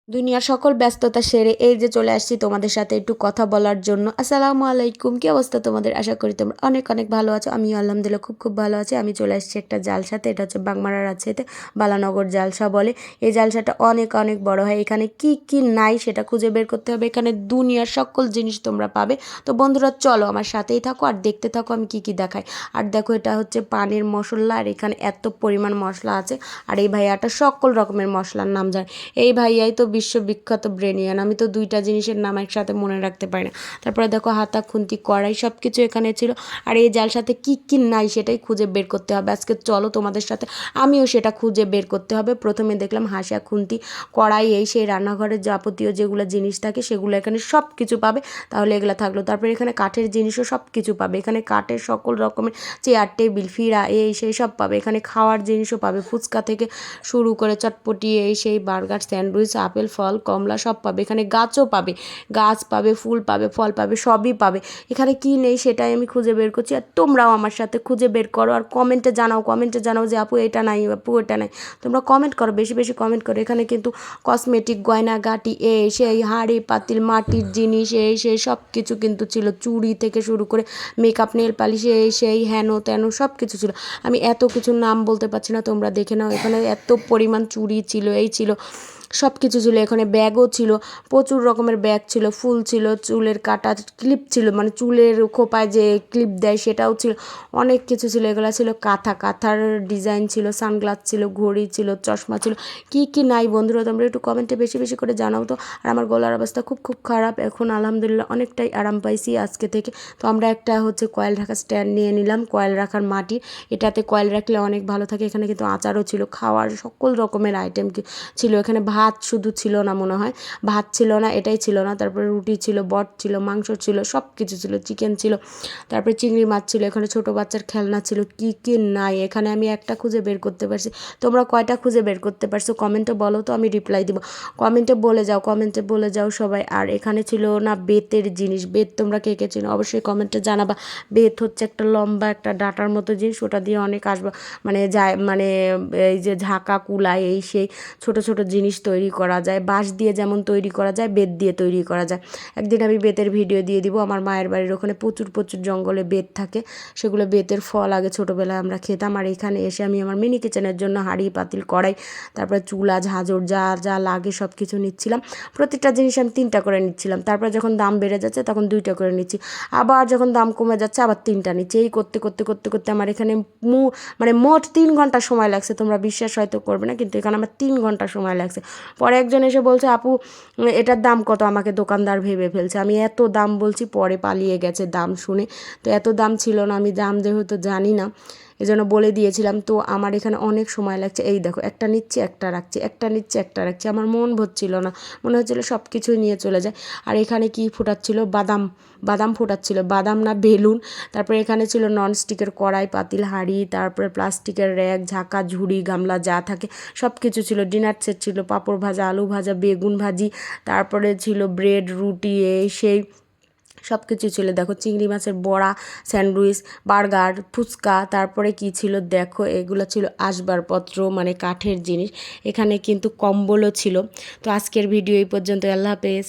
দুনিয়ার সকল ব্যস্ততা সেরে এই যে চলে আসছি তোমাদের সাথে একটু কথা বলার জন্য। আসসালামু আলাইকুম, কি অবস্থা তোমাদের? আশা করি তোমরা অনেক অনেক ভালো আছো। আমি আলহামদুলিল্লাহ খুব খুব ভালো আছি। আমি চলে আসছি একটা জালসাতে, এটা হচ্ছে বাগমারার আছেতে বালানগর জালসা বলে। এই জালসাটা অনেক অনেক বড় হয়। এখানে কি কি নাই সেটা খুঁজে বের করতে হবে। এখানে দুনিয়ার সকল জিনিস তোমরা পাবে। তো বন্ধুরা চলো আমার সাথেই থাকো আর দেখতে থাকো আমি কি কি দেখাই। আর দেখো এটা হচ্ছে পানির মশলা, আর এখানে এত পরিমাণ মশলা আছে। আর এই ভাইয়াটা সকল রকমের মশলার নাম জানে। এই ভাইয়াই তো বিশ্ববিখ্যাত ব্রেনিয়ান। আমি তো দুইটা জিনিসের নাম একসাথে মনে রাখতে পারি না। তারপরে দেখো হাতা খুন্তি কড়াই সব কিছু এখানে ছিল। আর এই জাল সাথে কী কী নাই সেটাই খুঁজে বের করতে হবে। আজকে চলো তোমাদের সাথে আমিও সেটা খুঁজে বের করতে হবে। প্রথমে দেখলাম হাসা খুন্তি কড়াই, এই সেই রান্নাঘরের যাবতীয় যেগুলো জিনিস থাকে সেগুলো এখানে সব কিছু পাবে। তাহলে এগুলো থাকলো। তারপরে এখানে কাঠের জিনিসও সব কিছু পাবে। এখানে কাঠের সকল রকমের চেয়ার টেবিল ফিরা এই সেই সব পাবে। এখানে খাওয়ার জিনিসও পাবে, ফুচকা থেকে শুরু করে চটপটি এই সেই বার্গার স্যান্ডউইচ আপেল ফল কমলা সব পাবে। এখানে গাছও পাবে, গাছ পাবে, ফুল পাবে, ফল পাবে, সবই পাবে। এখানে কি নেই সেটাই আমি খুঁজে বের করছি, আর তোমরাও আমার সাথে খুঁজে বের করো। আর কমেন্টে জানাও যে আপু এটা নাই, আপু এটা নাই। তোমরা কমেন্ট করো, বেশি বেশি কমেন্ট করো। এখানে কিন্তু কসমেটিক গয়নাগাটি এই সেই হাঁড়ি পাতিল মাটির জিনিস এই সেই সব কিছু কিন্তু ছিল। চুড়ি থেকে শুরু করে মেকআপ নেল পালিশ এই সেই হেন তেন সব কিছু ছিল। আমি এত কিছু নাম বলতে পারছি না, তোমরা দেখে নাও। এখানে এত পরিমাণ চুড়ি ছিল, এই ছিল, সব কিছু ছিল। এখানে ব্যাগও ছিল, প্রচুর রকমের ব্যাগ ছিল, ফুল ছিল, চুলের কাটা ক্লিপ ছিল, মানে চুলের খোপায় যে ক্লিপ দেয় সেটাও ছিল, অনেক কিছু ছিল। এগুলো ছিল কাঁথার ডিজাইন ছিল, সানগ্লাস ছিল, ঘড়ি ছিল, চশমা ছিল। কি কি নাই বন্ধুরা তোমরা একটু কমেন্টে বেশি বেশি করে জানাও তো। আর আমার গলার অবস্থা খুব খুব খারাপ, এখন আলহামদুলিল্লাহ অনেকটাই আরাম পাইছি আজকে থেকে। তো আমরা একটা হচ্ছে কয়েল রাখার স্ট্যান্ড নিয়ে নিলাম, কয়েল রাখার মাটি, এটাতে কয়েল রাখলে অনেক ভালো থাকে। এখানে কিন্তু আচারও ছিল, খাওয়ার সকল রকমের আইটেম ছিল। এখানে ভাত শুধু ছিল না মনে হয়, ভাত ছিল না, এটাই ছিল না। তারপরে রুটি ছিল, বট ছিল, মাংস ছিল, সব কিছু ছিল, চিকেন ছিল, তারপরে চিংড়ি মাছ ছিল। এখানে ছোটো বাচ্চার খেলনা ছিল। কি কি নাই এখানে আমি একটা খুঁজে বের করতে পারছি। তোমরা কয়টা খুঁজে বের করতে পারছো কমেন্টে বলো তো, আমি রিপ্লাই দিব। কমেন্টে বলে যাও সবাই। আর এখানে ছিল না বেতের জিনিস। বেত তোমরা কে কে চিনো অবশ্যই কমেন্টে জানাবা। বেত হচ্ছে একটা লম্বা একটা ডাঁটার মতো জিনিস, ওটা দিয়ে অনেক আসবা মানে যায়, মানে এই যে ঝাঁকা কুলাই এই সেই ছোট ছোট জিনিস তৈরি করা যায়। বাঁশ দিয়ে যেমন তৈরি করা যায়, বেত দিয়ে তৈরি করা যায়। একদিন আমি বেতের ভিডিও দিয়ে দিব। আমার মায়ের বাড়ির ওখানে প্রচুর প্রচুর জঙ্গলে বেত থাকে, সেগুলো বেতের ফল আগে ছোটোবেলায় আমরা খেতাম। আর এখানে এসে আমি আমার মিনি কিচেনের জন্য হাঁড়ি পাতিল কড়াই, তারপরে চুলা ঝাঁঝর যা যা লাগে সব কিছু নিচ্ছিলাম। প্রতিটা জিনিস আমি 3টা করে নিচ্ছিলাম। তারপরে যখন দাম বেড়ে যাচ্ছে তখন 2টা করে নিচ্ছি, আবার যখন দাম কমে যাচ্ছে আবার 3টা নিচ্ছি। এই করতে করতে করতে করতে আমার এখানে মানে মোট 3 ঘন্টা সময় লাগছে। তোমরা বিশ্বাস হয়তো করবে না, কিন্তু এখানে আমার 3 ঘন্টা সময় লাগছে। পরে একজন এসে বলছে আপু এটার দাম কত, আমাকে দোকানদার ভেবে ফেলছে। আমি এত দাম বলছি, পরে পালিয়ে গেছে দাম শুনে। তো এত দাম ছিল না, আমি দাম যেহেতু জানি না এজন্য বলে দিয়েছিলাম। তো আমার এখানে অনেক সময় লাগছে। এই দেখো একটা নিচ্ছি একটা রাখছি, একটা নিচ্ছি একটা রাখছি, আমার মন ভরছিল না, মনে হচ্ছিলো সব কিছুই নিয়ে চলে যায়। আর এখানে কি ফুটাচ্ছিল, বাদাম ফুটাচ্ছিল, বাদাম না বেলুন। তারপরে এখানে ছিল ননস্টিকের কড়াই পাতিল হাঁড়ি, তারপরে প্লাস্টিকের র্যাক ঝাঁকা ঝুড়ি গামলা যা থাকে সব কিছু ছিল। ডিনার সেট ছিল, পাঁপড় ভাজা আলু ভাজা বেগুন ভাজি, তারপরে ছিল ব্রেড রুটি এই সেই সব কিছু ছিল। দেখো চিংড়ি মাছের বড়া, স্যান্ডউইচ, বার্গার, ফুচকা, তারপরে কি ছিল দেখো, এগুলো ছিল আসবাবপত্র মানে কাঠের জিনিস। এখানে কিন্তু কম্বলও ছিল। তো আজকের ভিডিও এই পর্যন্ত, আল্লাহ হাফেজ।